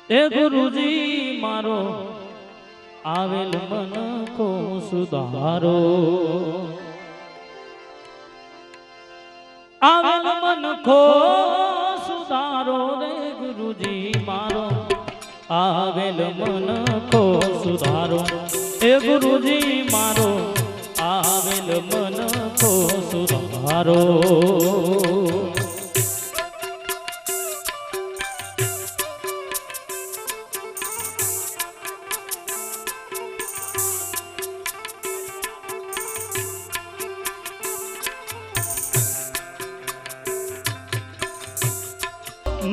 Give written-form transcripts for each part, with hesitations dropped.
એ ગુરુજી મારો આવેલ મન કો સુધારો, આવેલ મન કો સુધારો રે ગુરુજી મારો આવેલ મન કો સુધારો, એ ગુરુજી મારો આવેલ મન કો સુધારો.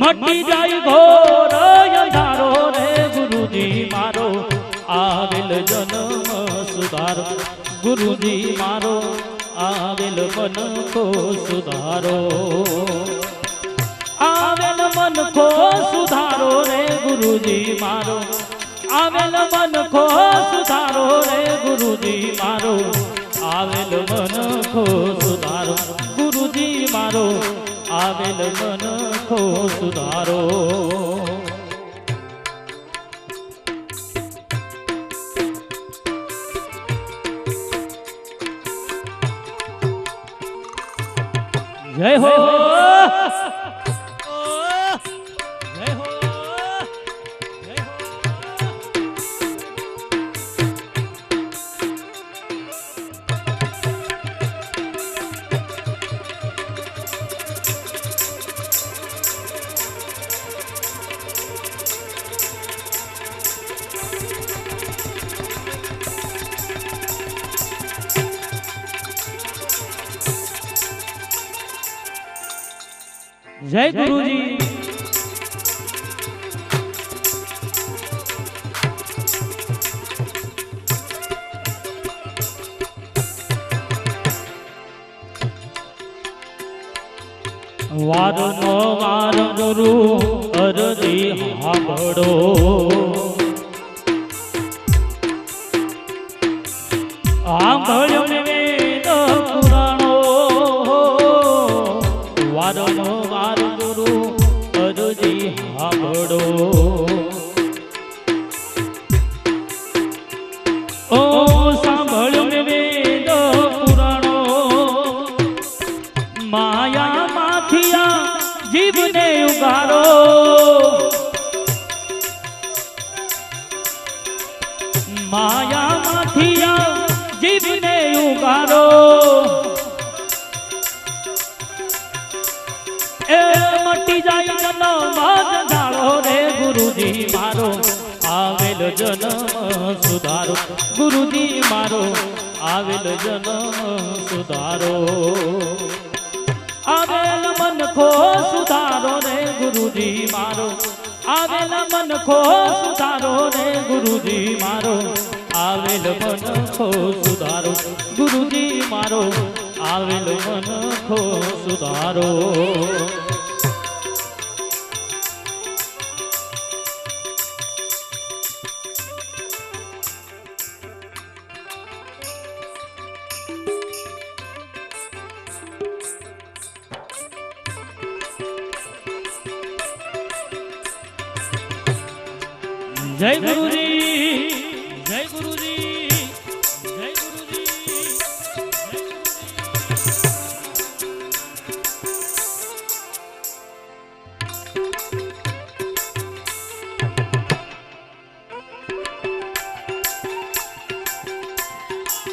મટી જાય ઘોર અંધારો રે ગુરુજી મારો આવેલ જન્મ સુધારો, ગુરુજી મારો આવેલ મન કો સુધારો, આવેલ મન કો સુધારો રે ગુરુજી મારો આવેલ મન કો સુધારો રે ગુરુજી મારો આવેલ મન કો સુધારો, ગુરુજી મારો આવેલ મન કો સુધારો. જય હો, જય હો, જય હો. જય ગુરુજી. વારનો વાર ગુરુ અરજી સાંભળો, સાંભળ્યો ને વેદ પુરાણો, વારનો વાર ગુરુ અરજી સાંભળો. ઓ સાંભળ્યો ને વેદ પુરાણો, માયા માથિયા જીવને ઉગારો, માયા માથિયા જીવને ઉગારો. એ મટી જાય જન્મ જાળો રે ગુરુજી મારો આવેલ જન્મ સુધારો, ગુરુજી મારો આવેલ જન્મ સુધારો, આવેલ મન કો સુધારો રે ગુરુજી મારો આવેલ મન કો સુધારો રે ગુરુજી મારો આવેલ મન કો સુધારો, ગુરુજી મારો આવેલ મન કો સુધારો. જય ગુરુજી, જય ગુરુજી, જય ગુરુજી,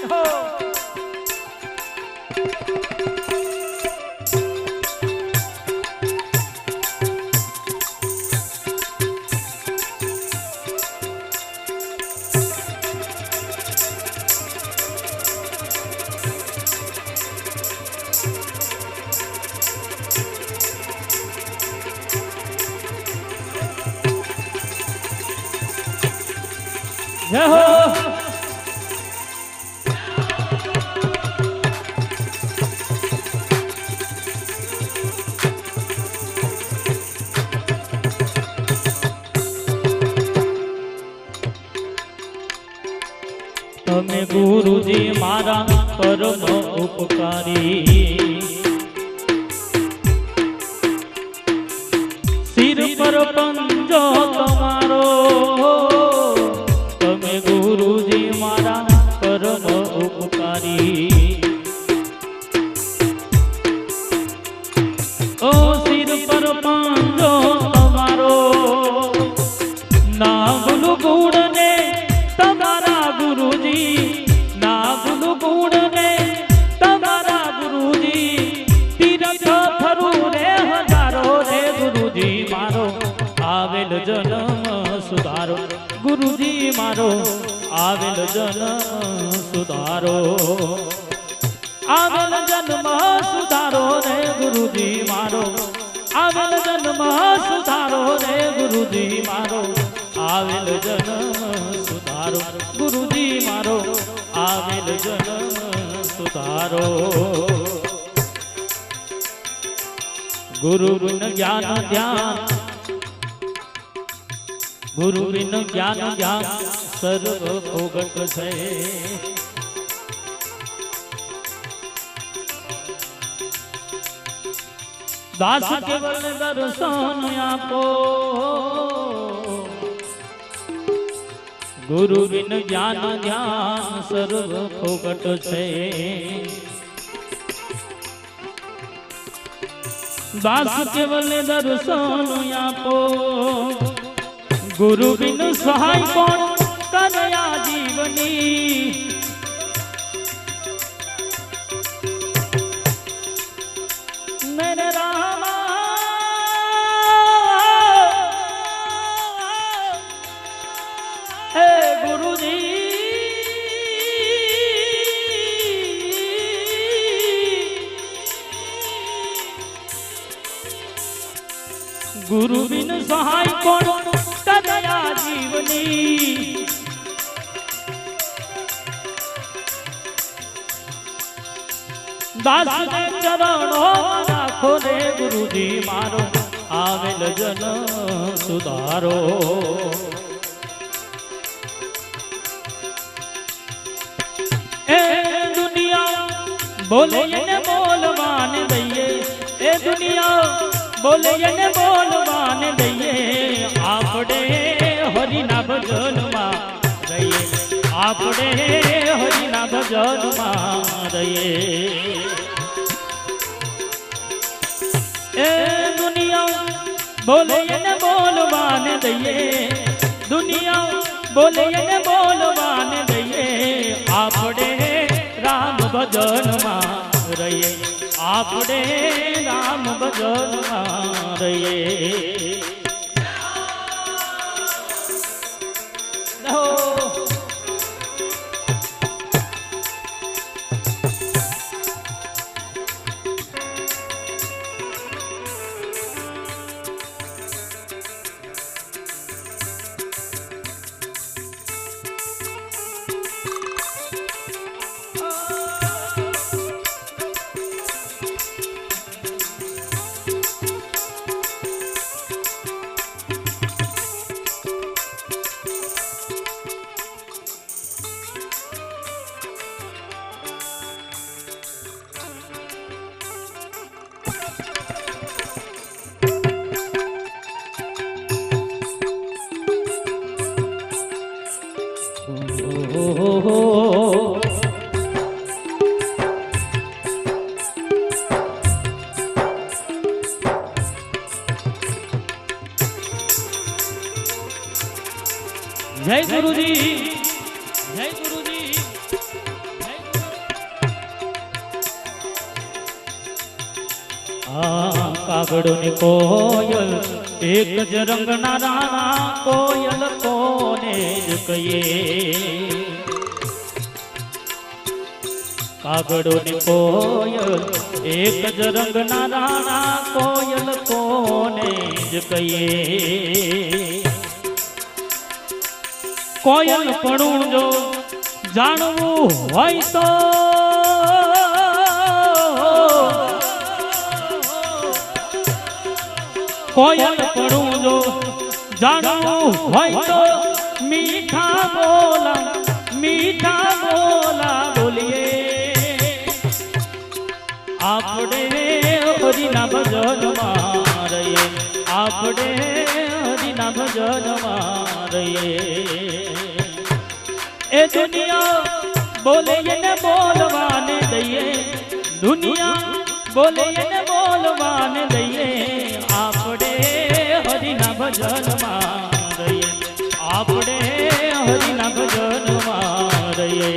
જય જય હો. તમે ગુરુજી મારા પરમ ઉપકારી, સિર પર પંજો તમારો આવેલ જન્મ સુધારો ગુરુજી મારો આવેલ જન્મ સુધારો આવેલ જન્મ સુધારો રે ગુરુજી મારો આવેલ જન્મ સુધારો રે ગુરુજી મારો આવેલ જન્મ સુધારો ગુરુજી મારો આવેલ જન્મ સુધારો ગુરુ બિન જ્ઞાન ધ્યાન ગુરુ બિન જ્ઞાન ધ્યાન સર્વ ભોગત છે દાસ કેવલ દર્શન આપો ગુરુ બિન જ્ઞાન ધ્યાન સર્વ ફોગટ છે દાસ કેવલ દર્શન આપો ગુરુ બિન સહાય કોણ કનયા જીવની મેરે गुरु बिन सहाय कोण कदया जीवनी दास ने चरणों राखो रे गुरुजी मारो आवेल जन सुधारो ए दुनिया बोले ने बोलवान दइए ए दुनिया बोले ने बोलवान दइए आपड़े हरिना भजन में रहिए आपड़े हरिना भजन में रहिए ए दुनिया बोले ने बोलवान दइए दुनिया बोले ने बोलवान दइए आपड़े राम भजन में रहिए आपड़े राम भजन रहिए जय गुरुजी जय गुरुजी कागड़ो ने कोयल एक ज रंगना राणा कोयल कोने ज कहिए कागड़ो ने कोयल एक ज रंगना राणा कोयल कोने ज कहिए कोयल पड़ू जो जानवू होय तो कोयल पड़ू जो जानवू होय तो मीठा बोला बोलिए आपड़े हरिना भजन मारिए आपड़े हरिना भजन मारिए ए दुनिया बोले ने बोलवाने दइए दुनिया बोले ने बोलवाने दइए आपड़े हरिना भजन मारिए आपड़े हरिना भजन मारिए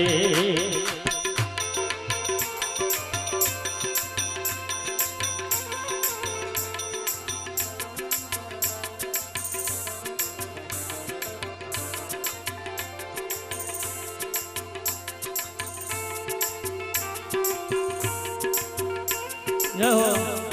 જય હો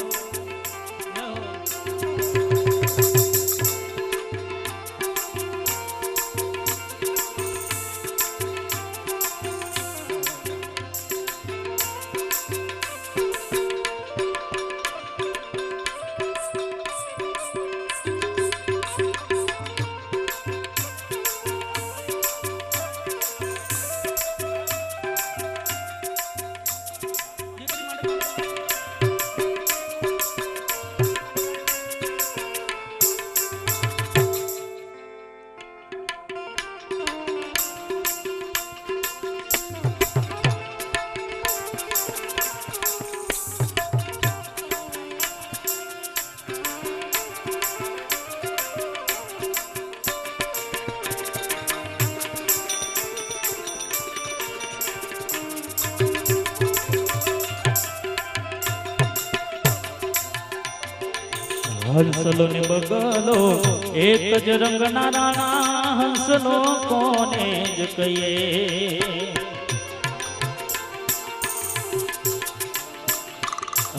હંસલો ને બગલો એક જ રંગના રાણા હંસલો કોને જ કહીએ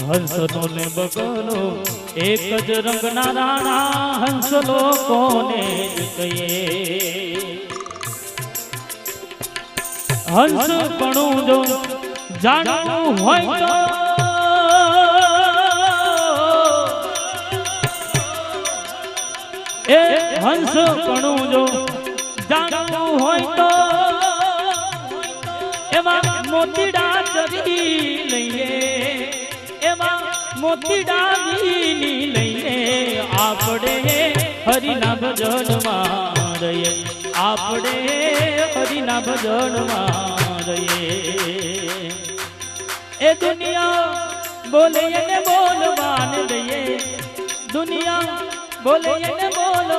હંસલો ને બગલો એક જ રંગના રાણા હંસલો કોને જ કહીએ હંસ પણ જો જાણવું હોય તો એ હંસ પણ જો જાણવું હોય તો એમાં મોતીડા ચરી લઈએ એમાં મોતીડા વીણી લઈએ આપણે હરિના ભજનમાં રહીએ આપણે હરિના ભજનમાં રહીએ એ દુનિયા બોલે એને બોલવાને દઈએ દુનિયા બોલે એને બોલ